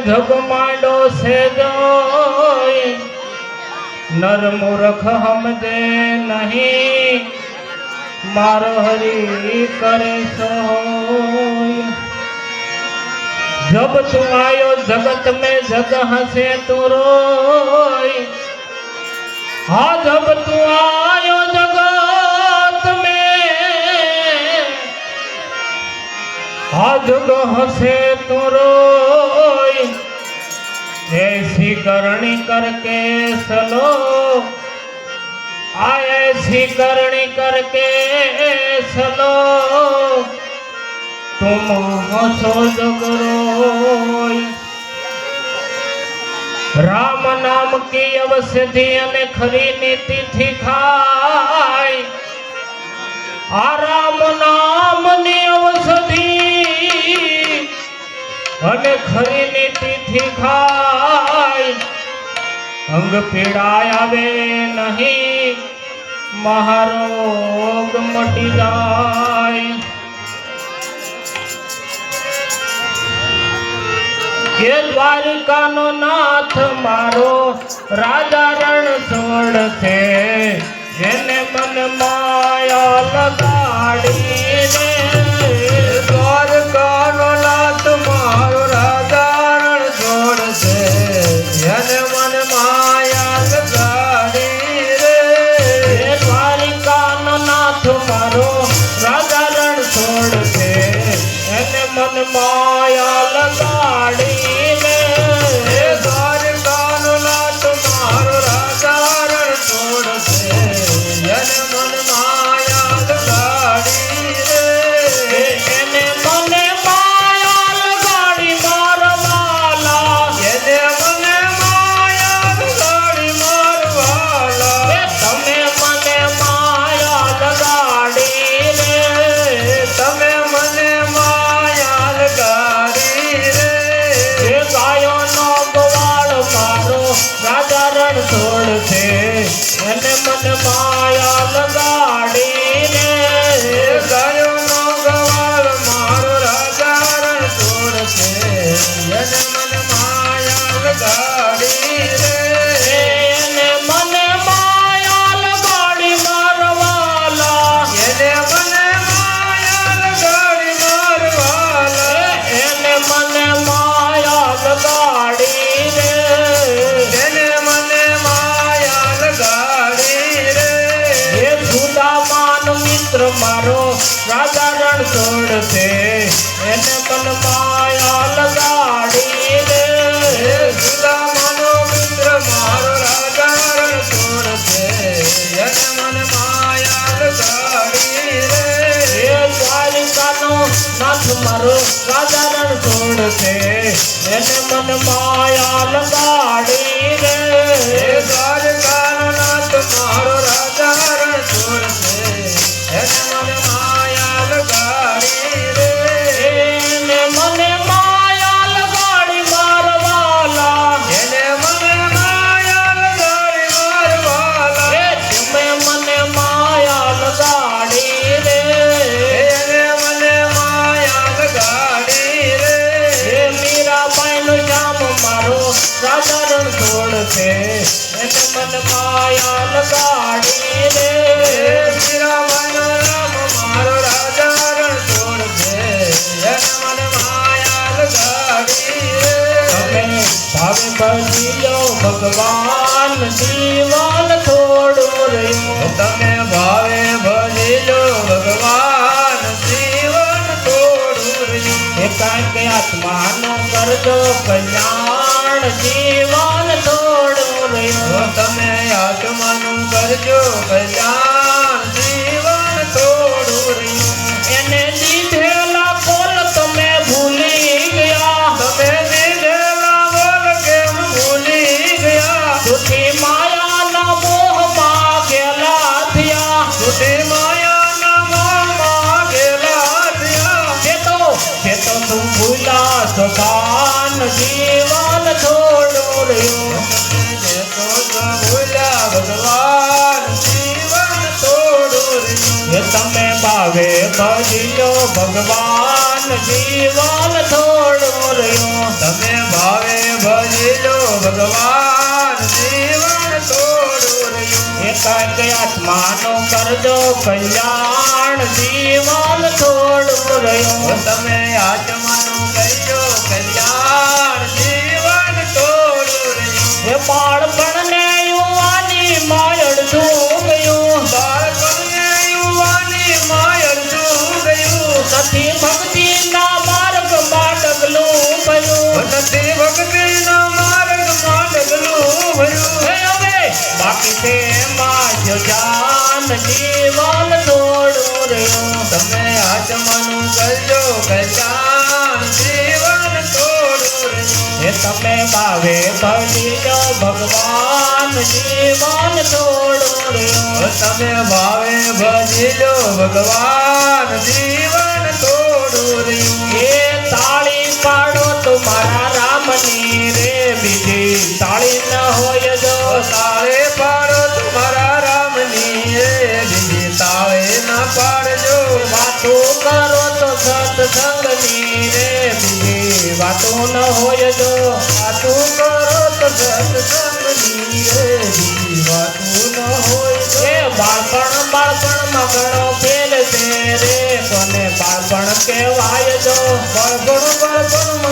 જગમાંડો છે જોઈ નર મૂર્ખ હમજે નહીં મારો હરી કરે સોય जब तू आयो जगत में जग हंसे तू रोई हाँ जब तू आयो जगत में हाँ जग हंसे तू रोई ऐसी करनी करके सलो ऐसी करनी करके सलो तुम हंसो जगरोय राम नाम की अवसधि अने खरी नीति थी खाय आ राम नाम नी अवसधि अने खरी नीति थी खाय अंग पीड़ाय आवे नहीं महारोग मटी जाय ये द्वारिका नो नाथ मारो राजा रण छोड़ से जेने मन माया लगाड़ी रे द्वारिका नो नाथ मारो राजा रण छोड़ से जेने मन माया लगाड़ी रे ये द्वारिका नो नाथ मारो राजा रण छोड़ से जेने मन माया लगाड़ी छोड़ से मन माया लगाड़ी रे गायो नो गवाल मारो राजा रण छोड़ से मन माया लगाड़ी रे मन माया लगाड़ी मारवाला मन माया लगाड़ी मारवाला मन माया लगाड़ी मारो राजा रण छोड़ से एने मन माया लगाड़ी रे सुदा मानो मित्र मारो राजा रण छोड़ से एने मन माया लगाड़ी रे द्वारिका नो नाथ मारो राजा रण छोड़ से एने मन माया लगाड़ी रे द्वारिका नो नाथ मारो राजा रण छोड़ से मन माया लगाड़ी रे मन माया लगाड़ी मारवाला मन माया लगाड़ी मारवाला मन माया लगाड़ी रे मन माया लगाड़ी रे मीरा पाइन जाम मारो राजा रण छोड़ से मन माया लगाड़ी रे मीरा मारो राजा रण छोड़ दे मन माया लगाड़ी रे भावे भजियो भगवान जीवन छोड़ो रे तमे भावे भजियो भगवान जीवन छोड़ो रे एकांत आत्मा नो करजो कल्याण जीवन छोड़ो रे तमे आत्मा नो करजो कल्याण जीवन छोड़ो रे एने दीधेला बोल तमे भूली गया तमे दीधेला बोल के भूली गया झूठी माया ना मोह मांगेला दिया झूठी माया ना मोह मांगेला दिया ये तो तुम भूला सुखान जीवन छोड़ो रे ये तो तुम भूला भगवान जीवन छोड़ो रे ये तमे भावे भजियो भगवान जीवन छोड़ो रे तमे भावे કંઈક આત્માનું કરજો કલ્યાણ જીવન થોડું રહ્યું તમે આત્માનું કરજો કલ્યાણ જીવન થોડું રહ્યું એ બાળપણને યુવાની માયડ તું ગયું બાળપણને યુવાની માયડ તું ગયું નથી ભક્તિના માર્ગમાં ડગલું ભયું નથી ભક્તિના માર્ગમાં ડગલું ભર્યું હે હવે બાકી છે એમાં જો જાન જીવન થોડું રહ્યું તમે આત્માનું કરજો કલ્યાણ જીવન થોડું રહ્યું એ તમે ભાવે ભજી જો ભગવાન જીવન થોડું રહ્યું તમે ભાવે ભજીલો ભગવાન જીવન થોડું રહ્યું એ તાળી પાડો તમારા રામની રે બીજી તાળી ન હોય જો તાળે પાડો તમારા રામની બીજી તાળે ના પાડજો વાતો કરો તો સત્સંગની રે બીજી વાતો ન હોય જો વાતું કરો તો સત્સંગની બીજી વાતું ન હોય એ બાળપણમાં ઘણો ફેર છે રે કોને બાળપણ કહેવાય જો બાળપણમાં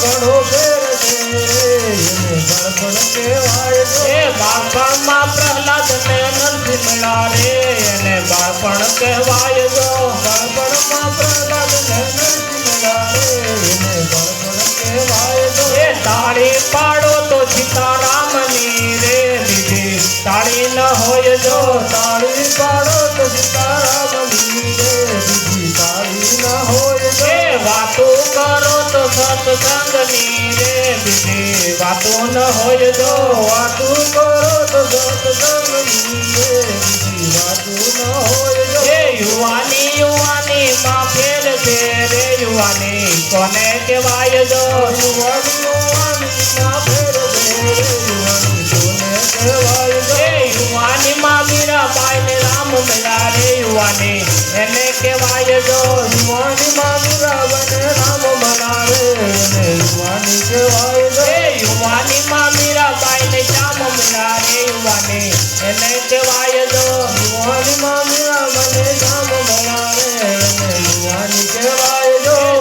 ઘણો ફેર છે એને બાળપણ કહેવાય એ બાળપણમાં પ્રહલાદ ને નરસિંહ મળ્યા રે એને બાળપણ કહેવાય જો બાળપણમાં પ્રહલાદ ને નરસિંહ મળ્યા રે એને બાળપણ કહેવાય એ તાળી પાડો તો સીતારામની રે બીજી તાળી ન હોય જો તાળી પાડો તો સીતારામની બીજી તાળી ના હોય એ વાતો કરો તો સત્સંગની રે બીજી વાતો ન હોય જો વાતું કરો તો સત્સંગની બીજી વાતું ન હોય એ યુવાની માં ફેર છે રે યુવાની કોને કહેવાય જો એ યુવાની માં મીરાબાઈ ને રામ મળ્યા રે યુવાની એને કહેવાય જો એ યુવાની માં મીરાબાઈ ને શ્યામ મળ્યા રે યુવાની એને કહેવાય જો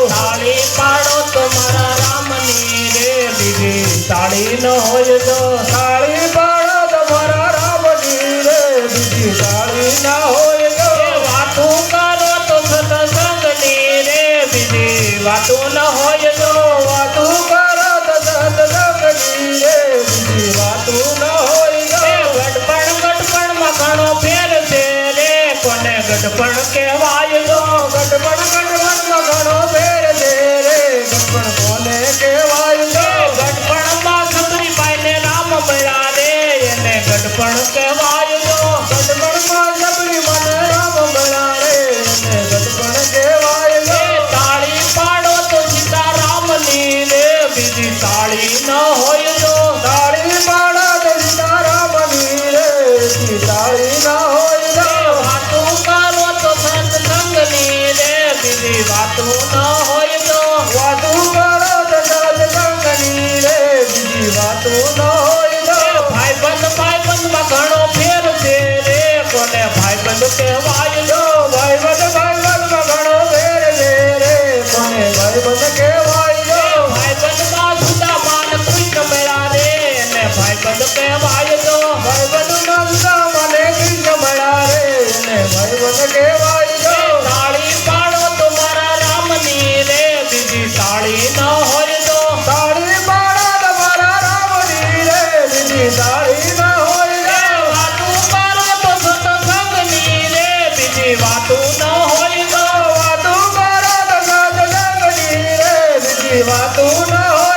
તાળી પાડો તો મારા રામની રે બીજી તાળી ન હોય જો તાળી પાડો તમારા રામની રે બીજી તાળી ના હોય એ વાતું કરો તો સત્સંગની રે બીજી વાતું ન હોય જો વાતું કરો તો સત્સંગની રે બીજી વાતું ના હોય એ ગડપણમાં ઘણો ફેર છે રે કોને ગડપણ કહેવાય જો ગડપણમાં ઘણો ફેર છે રે ગડપણ કોને કહેવાય એ ગડપણમાં સબરીબાઈ ને રામ મળ્યા રે એને ગડપણ કહેવાય જો ગડપણમાં સબરી મને રામ મળ્યા રે એને ગડપણ કહેવાય એ તાળી પાડો તો સીતારામની રે બીજી તાળી ન હોય જો તાળી પાડો તો સીતારામની રે બીજી તાળી ના હોય એ વાતું કરો તો સત્સંગની રે બીજી વાતું ન હોય જો વાતું કરો તો સત્સંગની રે બીજી વાતું ના હોય એ ભાઈબંધમાં ઘણો ફેર છે રે કોને ભાઈબંધ કહેવાય જો ભાઈબંધમાં ઘણો ફેર છે રે કોને ભાઈબંધ કહેવાય એ ભાઈબંધમાં સુદામાન કૃષ્ણ મળ્યા રે એને ભાઈબંધ કહેવાય જો ભાઈબંધમાં મને કૃષ્ણ મળ્યા રે એને ભાઈબંધ કહેવાય એ તાળી પાડો તો મારા રામની રે બીજી તાળી ન હોય જો તાળી પાડો તમારા રામની રે બીજી તાળી ના હોય એ વાતું કરો તો સત્સંગની રે બીજી વાતું ન હોય જો વાતું કરો તો સત્સંગની રે બીજી વાતું ના હોય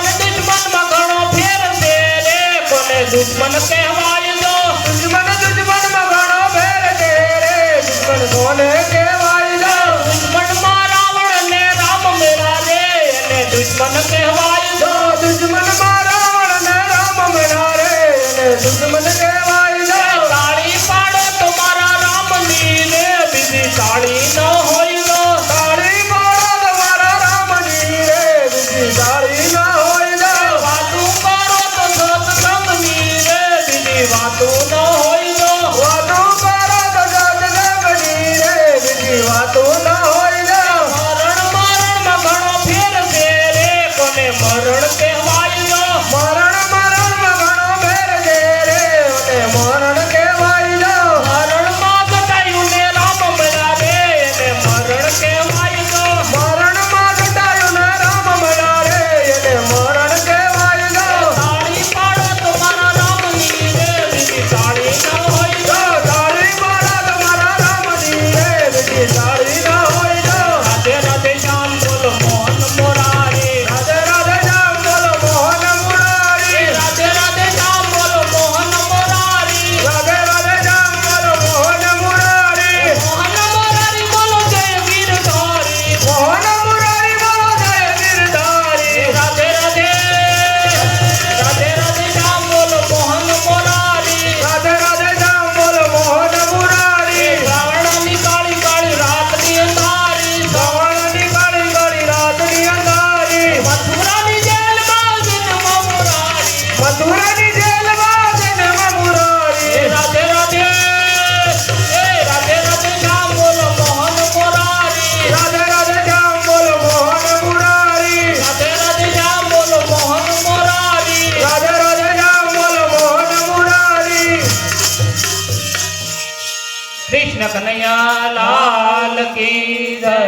દુશ્મનમાં ઘણો ફેર છે રે કોને દુશ્મન કહેવાય જો દુશ્મનમાં ઘણો ફેર છે રે દુશ્મન કોને કહેવાય દુશ્મનમાં રાવણ ને રામ મેળા રે એને દુશ્મન કહેવાય જો દુશ્મનમાં રાવણ ને રામ મળ્યા રે એને દુશ્મન કહેવાય તાળી પાડો તો મારા રામની રે બીજી તાળી ન હોય જો તાળી પાડો તમારા રામની રે બીજી તાળી ના હોય વાતું કરો તો સત્સંગની રે બીજી વાતું ન હોય જો કૃષ્ણ કનૈયા લાલ કી જય.